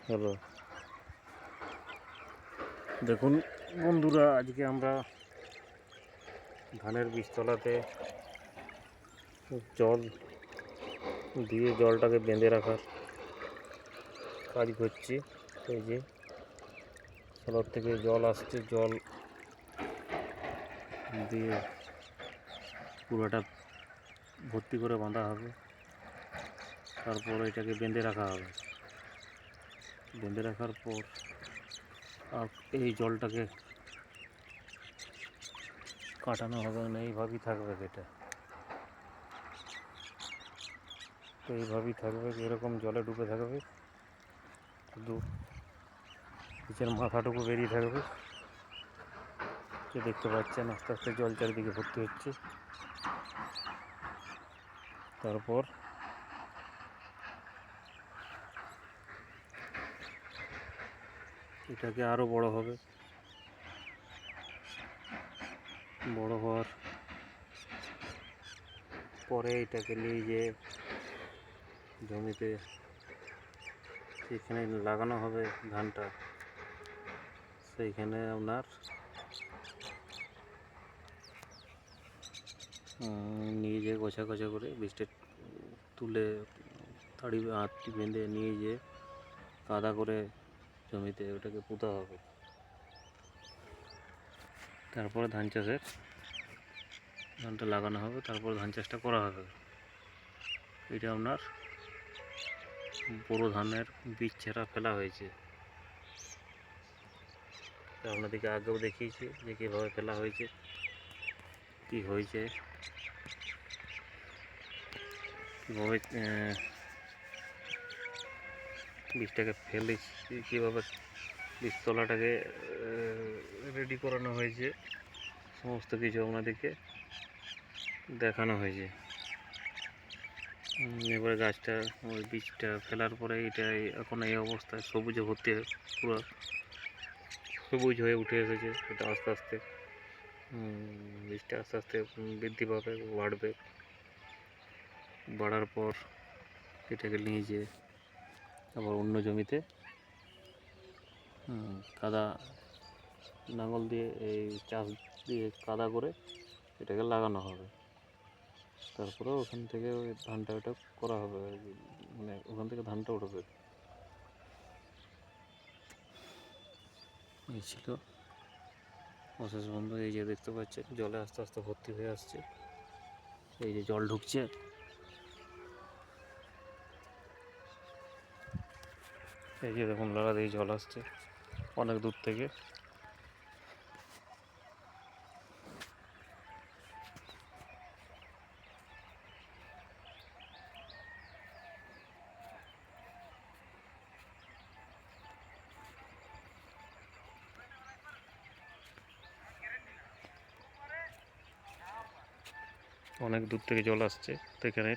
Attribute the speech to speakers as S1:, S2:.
S1: হলো। দেখুন বন্ধুরা, আজকে আমরা ধানের বীজতলাতে জল দিয়ে জলটাকে বেঁধে রাখার কাজ করছি। এই যে সোলার থেকে জল আসছে, জল দিয়ে পুরোটা ভর্তি করে বাঁধা হবে, তারপর এটাকে বেঁধে রাখা হবে। বেঁধে রাখার পর আর এই জলটাকে কাটানো হবে না, এইভাবেই থাকবে। এটা তো এইভাবেই থাকবে, এরকম জলে ডুবে থাকবে, শুধু নিচের মাথাটুকু বেরিয়ে থাকবে। যে দেখতে পাচ্ছেন আস্তে আস্তে জল চারিদিকে ভর্তি হচ্ছে। তারপর এটাকে আরো বড় হবে, বড় হওয়ার পরে এটাকে নিয়ে যে জমিতে যেখানে লাগানো হবে ধানটা, সেইখানে আপনার নিয়ে যেয়ে গোছা গোছা করে বীজটা তুলে তাড়ি আঁটটি বেঁধে নিয়ে যেয়ে কাদা করে জমিতে ওটাকে পুঁতা হবে। তারপরে ধানটা লাগানো হবে, তারপর ধান চাষটা করা হবে। এটা আপনার বোরো ধানের বীজ ছেঁড়া ফেলা হয়েছে। আপনাদেরকে আগেও দেখিয়েছি যে কীভাবে ফেলা হয়েছে, কী হয়েছে, কীভাবে বীজটাকে ফেলেছি, কীভাবে বীজতলাটাকে রেডি করানো হয়েছে, সমস্ত কিছু আপনাদেরকে দেখানো হয়েছে। এবারে গাছটা ওই বীজটা ফেলার পরে এটা এখন এই অবস্থায় সবুজে ভর্তি, পুরো সবুজ হয়ে উঠে এসেছে। এটা আস্তে আস্তে বীজটা আস্তে আস্তে বৃদ্ধি পাবে, বাড়বে। বাড়ার পর এটাকে নিয়ে যেয়ে আবার অন্য জমিতে কাদা লাঙল দিয়ে এই চাষ দিয়ে কাদা করে এটাকে লাগানো হবে। তারপরে ওখান থেকে ওই ধানটা ওটা করা হবে, মানে ওখান থেকে ধানটা উঠবে। এই ছিল অশেষ বন্ধু। এই যে দেখতে পাচ্ছেন জলে আস্তে আস্তে ভর্তি হয়ে আসছে, এই যে জল ঢুকছে। এই যে দেখুন লাগা দিয়ে জল আসছে অনেক দূর থেকে। অনেক দূর থেকে জল আসছে, তো এখানে